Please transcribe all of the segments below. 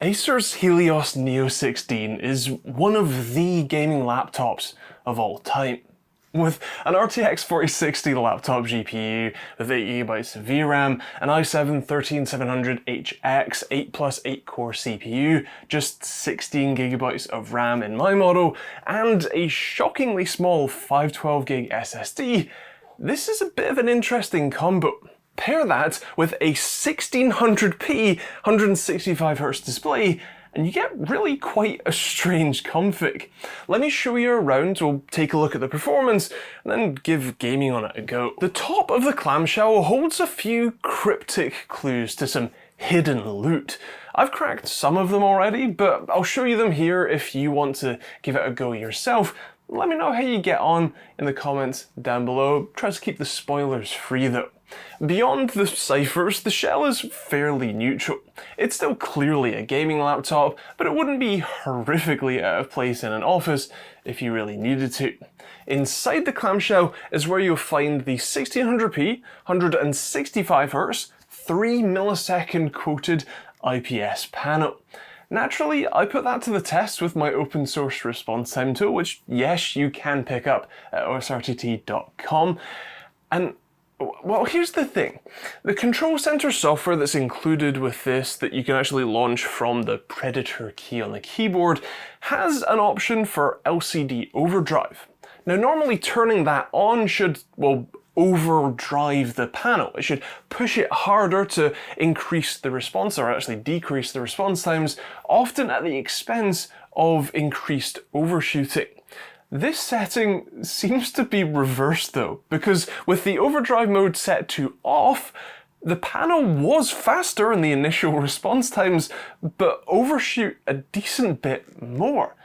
Acer's Helios Neo 16 is one of the gaming laptops of all time. With an RTX 4060 laptop GPU with 8GB of VRAM, an i7-13700HX 8 plus 8 core CPU, just 16GB of RAM in my model, and a shockingly small 512GB SSD, this is a bit of an interesting combo. Pair that with a 1600p 165Hz display, and you get really quite a strange config. Let me show you around, we'll take a look at the performance, and then give gaming on it a go. The top of the clamshell holds a few cryptic clues to some hidden loot. I've cracked some of them already, but I'll show you them here if you want to give it a go yourself. Let me know how you get on in the comments down below. Try to keep the spoilers free though. Beyond the ciphers, the shell is fairly neutral. It's still clearly a gaming laptop, but it wouldn't be horrifically out of place in an office if you really needed to. Inside the clamshell is where you'll find the 1600p, 165Hz, 3 millisecond quoted IPS panel. Naturally, I put that to the test with my open source response time tool, which yes, you can pick up at osrtt.com. And well, here's the thing. The control center software that's included with this that you can actually launch from the Predator key on the keyboard has an option for LCD overdrive. Now, normally turning that on should, well, overdrive the panel. It should push it harder to increase the response or actually decrease the response times, often at the expense of increased overshooting. This setting seems to be reversed though, because with the overdrive mode set to off, the panel was faster in the initial response times, but overshoot a decent bit more.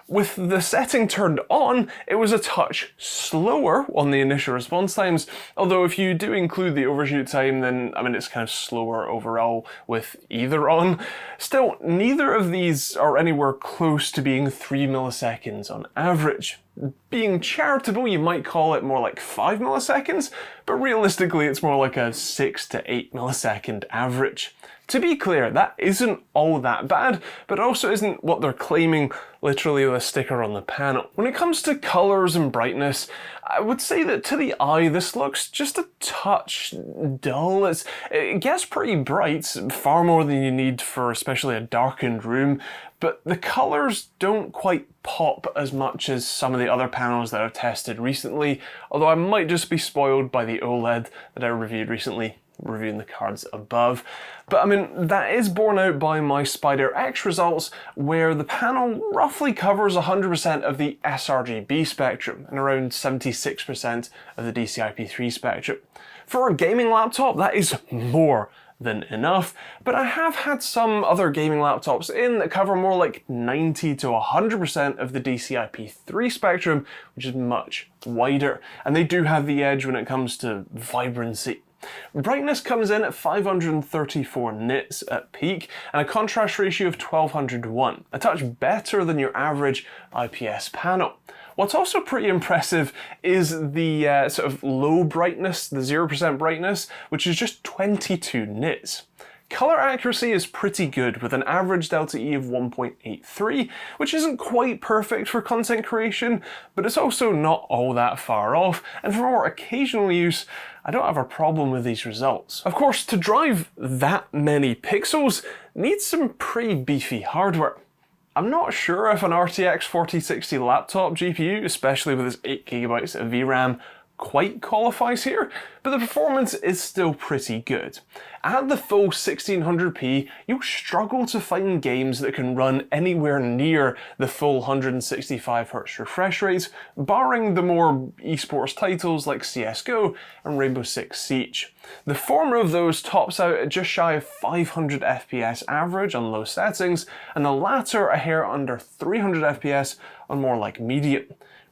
With the setting turned on, it was a touch slower on the initial response times, although if you do include the overshoot time, then it's kind of slower overall with either on. Still, neither of these are anywhere close to being 3 milliseconds on average. Being charitable, you might call it more like 5 milliseconds, but realistically it's more like a 6 to 8 millisecond average. To be clear, that isn't all that bad, but also isn't what they're claiming literally with a sticker on the panel. When it comes to colours and brightness, I would say that to the eye this looks just a touch dull. It gets pretty bright, far more than you need for especially a darkened room, but the colours don't quite pop as much as some of the other panels that I've tested recently, although I might just be spoiled by the OLED that I reviewed recently, reviewing the cards above. But that is borne out by my Spider X results, where the panel roughly covers 100% of the sRGB spectrum and around 76% of the DCI-P3 spectrum. For a gaming laptop, that is more than enough, but I have had some other gaming laptops in that cover more like 90 to 100% of the DCI-P3 spectrum, which is much wider, and they do have the edge when it comes to vibrancy. Brightness comes in at 534 nits at peak and a contrast ratio of 1200:1, a touch better than your average IPS panel. What's also pretty impressive is the sort of low brightness, the 0% brightness, which is just 22 nits. Color accuracy is pretty good with an average delta E of 1.83, which isn't quite perfect for content creation, but it's also not all that far off, and for more occasional use, I don't have a problem with these results. Of course, to drive that many pixels needs some pretty beefy hardware. I'm not sure if an RTX 4060 laptop GPU, especially with its 8GB of VRAM, quite qualifies here, but the performance is still pretty good. At the full 1600p, you'll struggle to find games that can run anywhere near the full 165Hz refresh rates, barring the more esports titles like CSGO and Rainbow Six Siege. The former of those tops out at just shy of 500 FPS average on low settings, and the latter a hair under 300 FPS on more like medium.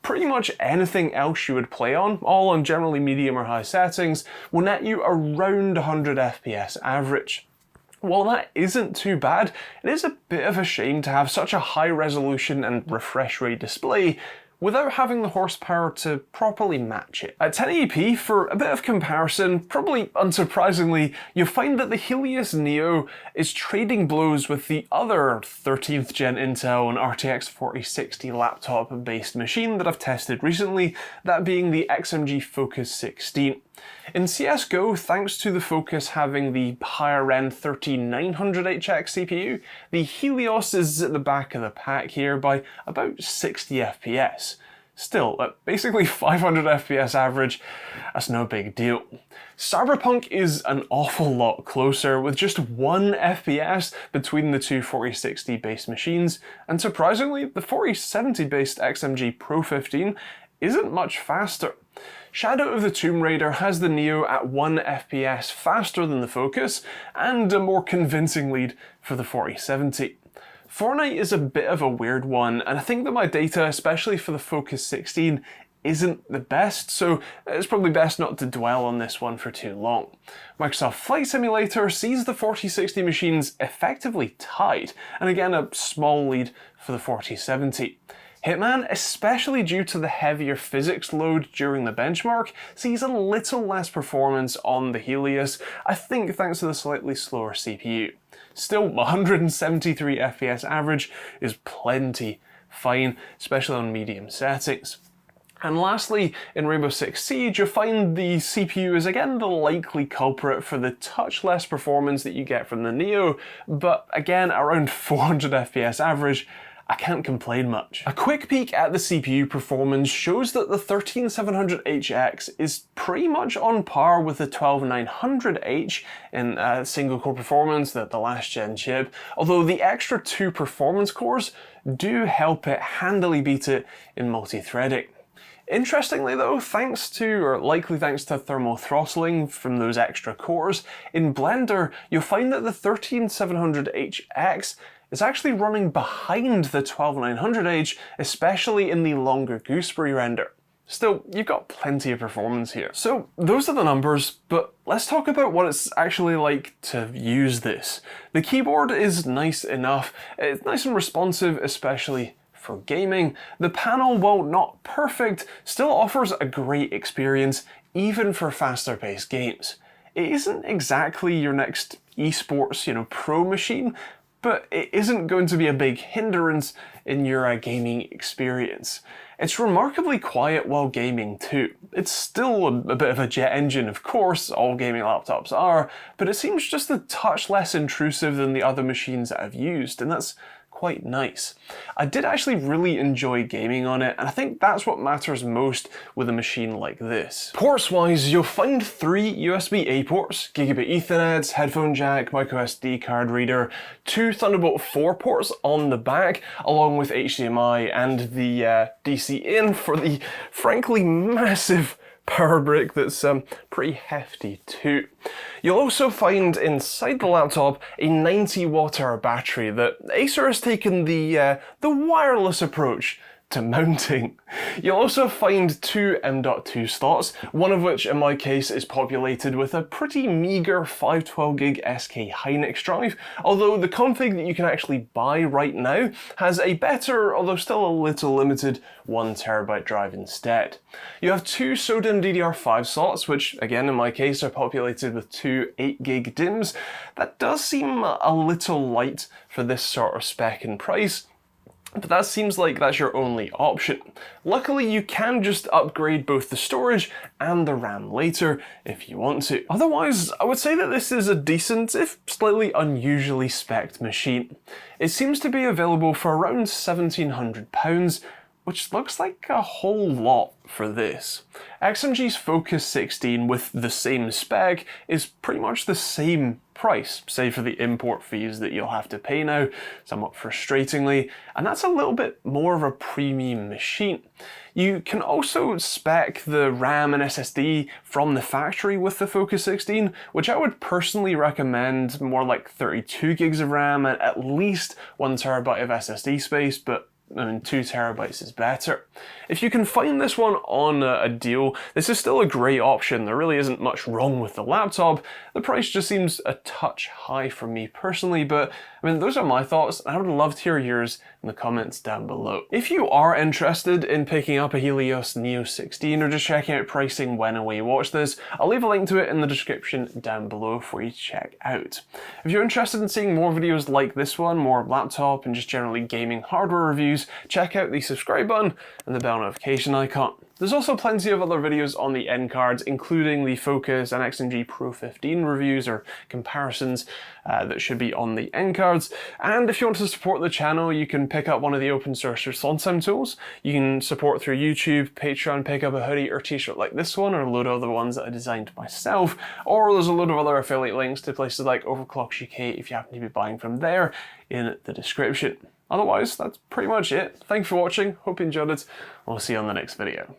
Pretty much anything else you would play on, all on generally medium or high settings, will net you around 100 FPS average. While that isn't too bad, it is a bit of a shame to have such a high resolution and refresh rate display without having the horsepower to properly match it. At 1080p, for a bit of comparison, probably unsurprisingly, you'll find that the Helios Neo is trading blows with the other 13th gen Intel and RTX 4060 laptop-based machine that I've tested recently, that being the XMG Focus 16. In CSGO, thanks to the Focus having the higher-end 13900HX CPU, the Helios is at the back of the pack here by about 60 FPS. Still, at basically 500 FPS average, that's no big deal. Cyberpunk is an awful lot closer, with just 1 FPS between the two 4060 based machines, and surprisingly, the 4070 based XMG Pro 15 isn't much faster. Shadow of the Tomb Raider has the Neo at 1 FPS faster than the Focus, and a more convincing lead for the 4070. Fortnite is a bit of a weird one, and I think that my data, especially for the Focus 16, isn't the best, so it's probably best not to dwell on this one for too long. Microsoft Flight Simulator sees the 4060 machines effectively tied, and again a small lead for the 4070. Hitman, especially due to the heavier physics load during the benchmark, sees a little less performance on the Helios, I think thanks to the slightly slower CPU. Still, 173 FPS average is plenty fine, especially on medium settings. And lastly, in Rainbow Six Siege, you'll find the CPU is again the likely culprit for the touch less performance that you get from the Neo, but again, around 400 FPS average, I can't complain much. A quick peek at the CPU performance shows that the 13700HX is pretty much on par with the 12900H in single core performance, the last gen chip, although the extra 2 performance cores do help it handily beat it in multi-threading. Interestingly though, likely thanks to thermal throttling from those extra cores, in Blender you'll find that the 13700HX is actually running behind the 12900H, especially in the longer gooseberry render. Still, you've got plenty of performance here. So those are the numbers, but let's talk about what it's actually like to use this. The keyboard is nice enough, it's nice and responsive, especially for gaming. The panel, while not perfect, still offers a great experience, even for faster paced games. It isn't exactly your next esports, pro machine, but it isn't going to be a big hindrance in your gaming experience. It's remarkably quiet while gaming too. It's still a bit of a jet engine, of course, all gaming laptops are, but it seems just a touch less intrusive than the other machines that I've used, and that's quite nice. I did actually really enjoy gaming on it, and I think that's what matters most with a machine like this. Ports wise, you'll find 3 USB-A ports, gigabit Ethernet, headphone jack, microSD card reader, 2 Thunderbolt 4 ports on the back, along with HDMI and the DC in for the frankly massive power brick that's pretty hefty too. You'll also find inside the laptop a 90 watt-hour battery that Acer has taken the wireless approach to mounting. You'll also find 2 M.2 slots, one of which in my case is populated with a pretty meager 512GB SK Hynix drive, although the config that you can actually buy right now has a better, although still a little limited, 1TB drive instead. You have 2 SODIMM DDR5 slots, which again in my case are populated with 2 8GB DIMMs. That does seem a little light for this sort of spec and price, but that seems like that's your only option. Luckily, you can just upgrade both the storage and the RAM later if you want to. Otherwise, I would say that this is a decent, if slightly unusually spec'd machine. It seems to be available for around £1,700, which looks like a whole lot for this. XMG's Focus 16 with the same spec is pretty much the same price, save for the import fees that you'll have to pay now, somewhat frustratingly, and that's a little bit more of a premium machine. You can also spec the RAM and SSD from the factory with the Focus 16, which I would personally recommend more like 32 gigs of RAM and at least 1TB of SSD space, but 2 terabytes is better. If you can find this one on a deal, this is still a great option. There really isn't much wrong with the laptop. The price just seems a touch high for me personally, but I mean, those are my thoughts, and I would love to hear yours in the comments down below. If you are interested in picking up a Helios Neo 16 or just checking out pricing when and where you watch this, I'll leave a link to it in the description down below for you to check out. If you're interested in seeing more videos like this one, more laptop and just generally gaming hardware reviews, check out the subscribe button and the bell notification icon. There's also plenty of other videos on the end cards, including the Focus and XNG Pro 15 reviews or comparisons that should be on the end cards. And if you want to support the channel, you can pick up one of the open source response time tools. You can support through YouTube, Patreon, pick up a hoodie or t-shirt like this one, or a load of other ones that I designed myself. Or there's a load of other affiliate links to places like Overclocks UK if you happen to be buying from there in the description. Otherwise, that's pretty much it. Thanks for watching, hope you enjoyed it, and we'll see you on the next video.